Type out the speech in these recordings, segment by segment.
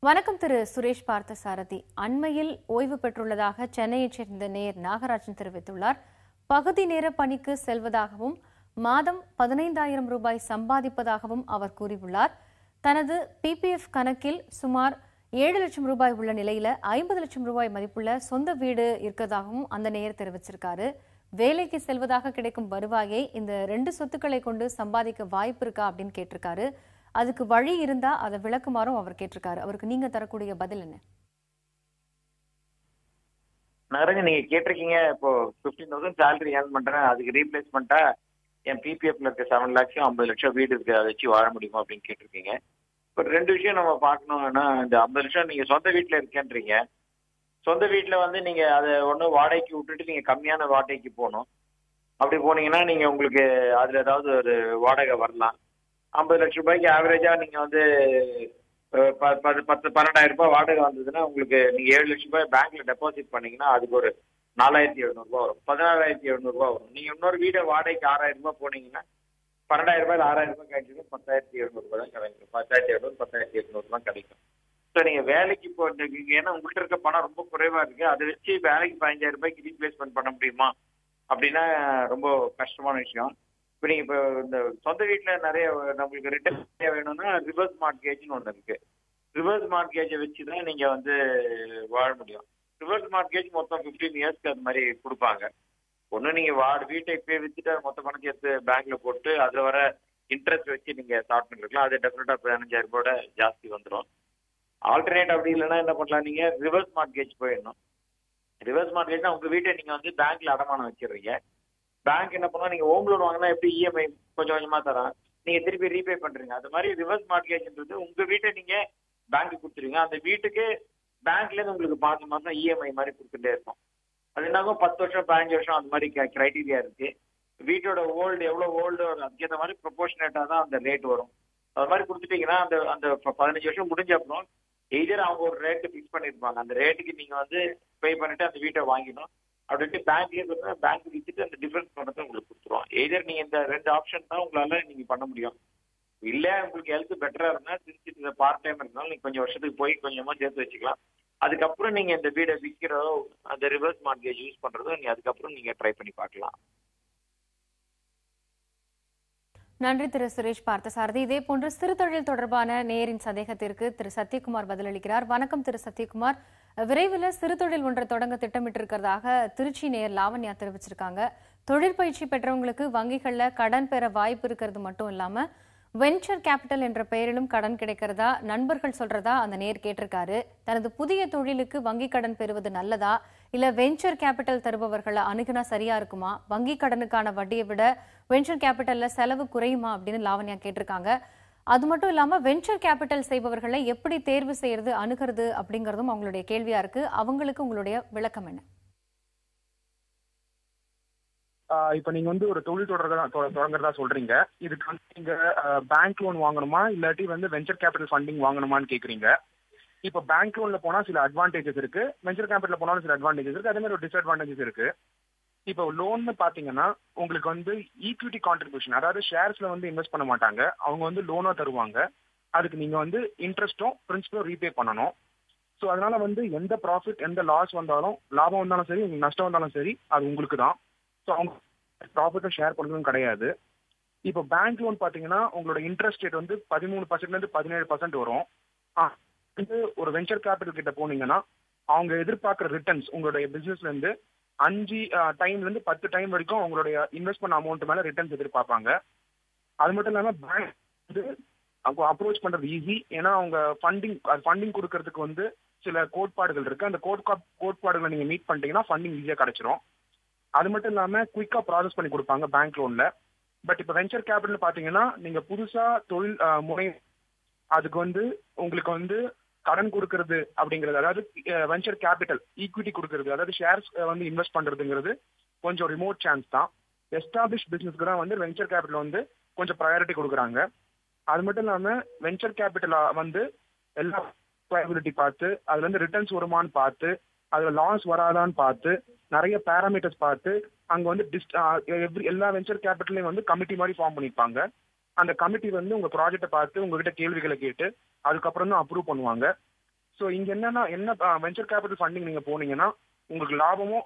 வணக்கம் திரு சுரேஷ் பார்த்தசாரதி. அண்மையில் ஓய்வு பெற்றுள்ளதாக சென்னையைச் சேர்ந்த நேயர் நாகராஜன் தெரிவித்துள்ளார். பகுதி நேர பணிக்கு செல்வதாகவும் மாதம் 15,000 ரூபாய் சம்பாதிப்பதாகவும் அவர் கூறியுள்ளார். தனது பிபிஎஃப் கணக்கில் சுமார் 7 லட்சம் ரூபாய் உள்ள நிலையில 50 லட்சம் ரூபாய் மதிப்புள்ள சொந்த வீடு இருக்கிறதாகவும் அந்த நேயர் தெரிவிச்சிருக்காரு. வேலைக்கு செல்வதாக கிடைக்கும் வருவாயை இந்த 2 சொத்துக்களை கொண்டு சம்பாதிக்க வாய்ப்பு இருக்கா அப்படின்னு கேட்டிருக்காரு. அதுக்கு வழி இருந்தா அதை விளக்குமாறும் அவர் கேட்டிருக்காரு. அவருக்கு நீங்க தரக்கூடிய பதில் என்ன? நகரங்க, நீங்க கேட்டிருக்கீங்க இப்போ 15,000 சேலரி ஏர்ன் பண்றேன், அதுக்கு ரீப்ளேஸ்மெண்டா என் பிபிஎஃப்ல இருக்க 7 லட்சம் 50 லட்சம் வீடு இருக்கு, அதை வச்சு வாழ முடியுமா அப்படின்னு கேட்டிருக்கீங்க. இப்போ 2 விஷயம் நம்ம பார்க்கணும்னா, இந்த 50 லட்சம் நீங்க சொந்த வீட்டுல இருக்கேன்றீங்க. சொந்த வீட்டுல நீங்க அதை ஒண்ணு வாடகைக்கு விட்டுட்டு நீங்க கம்மியான வாடகைக்கு போகணும். அப்படி போனீங்கன்னா நீங்க உங்களுக்கு அதுல ஏதாவது ஒரு வாடகை வரலாம். 50 லட்சம் ரூபாய்க்கு ஆவரேஜா நீங்க 12,000 ரூபாய் வாடகை வந்ததுன்னா உங்களுக்கு நீங்க 7 லட்சம் ரூபாய் பேங்க்ல டெபாசிட் பண்ணீங்கன்னா அதுக்கு ஒரு 4,700 ரூபாய் வரும், 16,700 ரூபாய் வரும். நீங்க இன்னொரு வீடை வாடகைக்கு 6,000 ரூபாய் போனீங்கன்னா 12,000 ரூபாய் 6,000 ரூபாய் கிடைச்சிடும், 10,700 ரூபாய் தான் கிடைக்கும். 10,700 10,800 தான் கிடைக்கும். ஸோ நீங்க வேலைக்கு போயிருக்கீங்க, ஏன்னா உங்கள்கிட்ட இருக்க பணம் ரொம்ப குறைவா இருக்கு, அதை வச்சு வேலைக்கு 15,000 ரூபாய்க்கு ரீப்ளேஸ்மெண்ட் பண்ண முடியுமா அப்படின்னா ரொம்ப கஷ்டமான விஷயம். இப்போ நீங்க இப்போ இந்த சொந்த வீட்டில் நிறைய நம்மளுக்கு ரிட்டர்ன் வேணும்னா ரிவர்ஸ் மார்ட்கேஜ்னு ஒன்று இருக்கு. ரிவர்ஸ் மார்ட்கேஜை வச்சு தான் நீங்க வாழ முடியும். ரிவர்ஸ் மார்ட்கேஜ் மொத்தம் 15 இயர்ஸ்க்கு அது மாதிரி கொடுப்பாங்க. ஒன்று நீங்க வீட்டை இப்பயே வித்துட்டு மொத்த பணத்தை எடுத்து பேங்க்ல போட்டு அதில் வர இன்ட்ரெஸ்ட் வச்சு நீங்க ஸ்டார்ட் பண்ணிருக்கலாம். அது டெஃபினட்டா 15,000 ரூபாயோட ஜாஸ்தி வந்துடும். ஆல்டர்னேட் அப்படி இல்லைன்னா என்ன பண்ணலாம், நீங்க ரிவர்ஸ் மார்ட்கேஜ் போயிடணும். ரிவர்ஸ் மார்ட்கேஜ்னா உங்க வீட்டை நீங்க பேங்க்ல அடமானம் வச்சிடுறீங்க. பேங்க் என்ன பண்ணா, நீங்க ஹோம் லோன் வாங்கினா எப்படி இஎம்ஐ கொஞ்சம் கொஞ்சமா தரான், நீங்க திருப்பி ரீபே பண்றீங்க. அது மாதிரி ரிவர்ஸ் மார்ட்கேஜ்ன்றது உங்க வீட்டை நீங்க பேங்க்கு கொடுத்துருவீங்க. அந்த வீட்டுக்கு பேங்க்ல இருந்து உங்களுக்கு மாசம் மாசம் இஎம்ஐ மாதிரி கொடுத்துட்டே இருக்கும். அது என்னாகும் 10 வருஷம் 15 வருஷம் அந்த மாதிரி கிரைட்டீரியா இருக்கு. வீட்டோட ஓல்டு எவ்வளவு ஓல்டு அதுக்கேற்ற மாதிரி ப்ரொபோர்ஷனேட்டா தான் அந்த ரேட் வரும். அது மாதிரி கொடுத்துட்டீங்கன்னா அந்த 15 வருஷம் முடிஞ்ச அப்புறம் எய்தர் அவங்க ஒரு ரேட்டு ஃபிக்ஸ் பண்ணிருப்பாங்க, அந்த ரேட்டுக்கு நீங்க பே பண்ணிட்டு அந்த வீட்டை வாங்கிடும். அப்படின்ட்டு பேங்க்லயே பேங்க் வித்துட்டு அந்த டிஃபரன்ஸ் பணத்தை உங்களுக்கு கொடுத்துருவோம். எய்தர் நீங்க இந்த 2 ஆப்ஷன் தான் உங்களால நீங்க பண்ண முடியும். இல்ல உங்களுக்கு ஹெல்த் பெட்டரா இருந்தா திருச்சி பார்ட் டைம் இருந்தாலும் நீங்க கொஞ்சம் வருஷத்துக்கு போய் கொஞ்சமா சேர்த்து வச்சுக்கலாம். அதுக்கப்புறம் நீங்க இந்த வீடை விற்கிறதோ அந்த ரிவர்ஸ் மார்ட்கேஜ் யூஸ் பண்றதோ அதுக்கப்புறம் நீங்க ட்ரை பண்ணி பார்க்கலாம். நன்றி திரு சுரேஷ் பார்த்தசாரதி. இதே போன்று சிறு தொழில் தொடர்பான நேரின் சந்தேகத்திற்கு திரு சத்யகுமார் பதிலளிக்கிறார். வணக்கம் திரு சத்யகுமார். விரைவில் சிறு தொழில் ஒன்றை தொடங்க திட்டமிட்டு இருக்கிறதாக திருச்சி நேயர் லாவண்யா தெரிவிச்சிருக்காங்க. தொழிற்பயிற்சி பெற்றவங்களுக்கு வங்கிகள்ல கடன் பெற வாய்ப்பு இருக்கிறது மட்டும் இல்லாம வெஞ்சர் கேபிட்டல் என்ற பெயரிலும் கடன் கிடைக்கிறதா நண்பர்கள் சொல்றதா அந்த நேர் கேட்டிருக்காரு. தனது புதிய தொழிலுக்கு வங்கி கடன் பெறுவது நல்லதா, இல்ல வெஞ்சர் கேபிட்டல் தருபவர்களை அணுகுனா சரியா இருக்குமா, வங்கி கடனுக்கான வட்டியை விட வெஞ்சர் கேபிட்டல்ல செலவு குறையுமா அப்படின்னு லாவண்யா கேட்டிருக்காங்க. அது மட்டும் இல்லாம வெஞ்சர் கேபிட்டல் செய்பவர்களை எப்படி தேர்வு செய்யறது அணுகிறது அப்படிங்கறதும் அவங்களுடைய கேள்வியா இருக்கு. அவங்களுக்கு உங்களுடைய விளக்கம் என்ன? இப்ப நீங்க ஒரு தொழில் தொடங்குறதா சொல்றீங்க. இதுக்கு நீங்க பேங்க் லோன் வாங்கணுமா இல்லாட்டி வெஞ்சர் கேபிட்டல் ஃபண்டிங் வாங்கணுமான்னு கேக்குறீங்க. இப்ப பேங்க் லோன்ல போனா சில அட்வான்டேஜஸ் இருக்கு, வெஞ்சர் கேபிட்டல் போனாலும் சில அட்வான்டேஜஸ் இருக்கு, அதே மாதிரி ஒரு டிஸ்அட்வான்டேஜஸ் இருக்கு. இப்போ லோன்னு பாத்தீங்கன்னா உங்களுக்கு ஈக்விட்டி கான்ட்ரிபியூஷன், அதாவது ஷேர்ஸ்ல இன்வெஸ்ட் பண்ண மாட்டாங்க, அவங்க லோனா தருவாங்க. அதுக்கு நீங்க இன்ட்ரெஸ்டும் பிரின்சிபலும் ரீபே பண்ணணும். ஸோ அதனால எந்த ப்ராஃபிட் எந்த லாஸ் வந்தாலும், லாபம் வந்தாலும் சரி நஷ்டம் வந்தாலும் சரி அது உங்களுக்கு தான். ஸோ அவங்க ப்ராஃபிட்டும் ஷேர் பண்ணுறதும் கிடையாது. இப்போ பேங்க் லோன் பார்த்தீங்கன்னா உங்களோட இன்ட்ரெஸ்ட் ரேட் 13% 17% வரும். ஒரு வெஞ்சர் கேபிட்டல் கிட்ட போனீங்கன்னா அவங்க எதிர்பார்க்குற ரிட்டர்ன்ஸ் உங்களுடைய பிசினஸ்ல இருந்து 5 டைம்ல 10 டைம் வரைக்கும் உங்களுடைய இன்வெஸ்ட் பண்ண அமௌண்ட் மேல ரிட்டர்ன்ஸ் எதிர்பார்ப்பாங்க. அது மட்டும் இல்லாம பேங்க் அவங்க அப்ரோச் பண்றது ஈஸி. ஏன்னா அவங்க ஃபண்டிங் கொடுக்கறதுக்கு சில கோட்பாடுகள் இருக்கு. அந்த கோட்பாடுகளை நீங்க மீட் பண்ணிட்டீங்கன்னா ஃபண்டிங் ஈஸியா கிடைச்சிரும். அது மட்டும் இல்லாம குயிக்கா ப்ராசஸ் பண்ணி கொடுப்பாங்க பேங்க் லோன்ல. பட் இப்ப வெஞ்சர் கேபிட்டல் பாத்தீங்கன்னா நீங்க புதுசா தொழில் முனை அதுக்கு உங்களுக்கு கடன் கொடுக்கறது அப்படிங்கிறது, அதாவது வெஞ்சர் கேபிட்டல் ஈக்விட்டி கொடுக்கறது, அதாவது ஷேர்ஸ் இன்வெஸ்ட் பண்றதுங்கிறது கொஞ்சம் ரிமோட் சான்ஸ் தான். எஸ்டாப்ளிஷ் பிசினஸ்க்கு தான் வெஞ்சர் கேபிட்டல் கொஞ்சம் ப்ரையாரிட்டி கொடுக்குறாங்க. அது மட்டும் இல்லாம வெஞ்சர் கேபிட்டல் எல்லா ப்ராபபிலிட்டி பார்த்து அதுல ரிட்டர்ன்ஸ் வருமானு பார்த்து அதுல லாஸ் வராதான்னு பார்த்து நிறைய பேராமீட்டர்ஸ் பார்த்து அங்க எல்லா வெஞ்சர் கேபிட்டலையும் கமிட்டி மாதிரி ஃபார்ம் பண்ணிருப்பாங்க. அந்த கமிட்டி உங்க ப்ராஜெக்டை பார்த்து உங்ககிட்ட கேள்விகளை கேட்டு அதுக்கப்புறம் தான் அப்ரூவ் பண்ணுவாங்க. ஸோ இங்க என்ன வெஞ்சர் கேபிட்டல் ஃபண்டிங் நீங்க போனீங்கன்னா உங்களுக்கு லாபமும்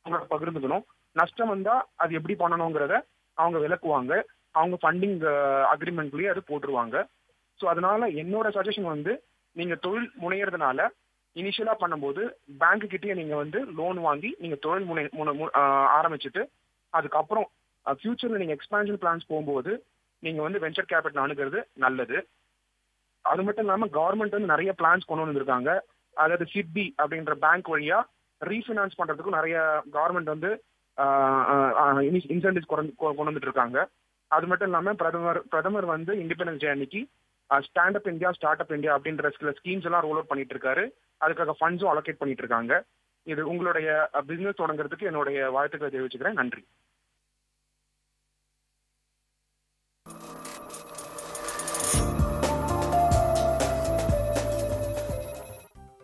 அவங்களோட பகிர்ந்துக்கணும், நஷ்டம் வந்தா அது எப்படி பண்ணணுங்கிறத அவங்க விளக்குவாங்க, அவங்க ஃபண்டிங் அக்ரிமெண்ட்லயே அது போட்டுருவாங்க. ஸோ அதனால என்னோட சஜஷன் வந்து நீங்க தொழில் முனையறதுனால இனிஷியலா பண்ணும்போது பேங்க் கிட்டயே நீங்க வந்து லோன் வாங்கி நீங்க தொழில் ஆரம்பிச்சுட்டு அதுக்கப்புறம் ஃபியூச்சர்ல நீங்க எக்ஸ்பான்ஷன் பிளான்ஸ் போகும்போது நீங்க வந்து வெஞ்சர் கேபிட்டல் அணுகிறது நல்லது. அது மட்டும் இல்லாம கவர்மெண்ட் வந்து நிறைய பிளான்ஸ் கொண்டு வந்திருக்காங்க. அதாவது சிட்பி அப்படின்ற பேங்க் வழியா ரீஃபினான்ஸ் பண்றதுக்கும் நிறைய கவர்மெண்ட் வந்து இன்சென்டிவ்ஸ் கொண்டு வந்துட்டு இருக்காங்க. அது மட்டும் இல்லாம பிரதமர் வந்து இண்டிபெண்டன்ஸ் டே அன்னைக்கு stand up India start up India அப்படின்ற சில ஸ்கீம்ஸ் எல்லாம் ரோல் அவுட் பண்ணிட்டு இருக்காரு. அதுக்காக ஃபண்ட்ஸும் அலோகேட் பண்ணிட்டு இருக்காங்க. இது உங்களுடைய பிசினஸ் தொடங்குறதுக்கு என்னுடைய வாழ்த்துக்களை தெரிவிச்சுக்கிறேன். நன்றி.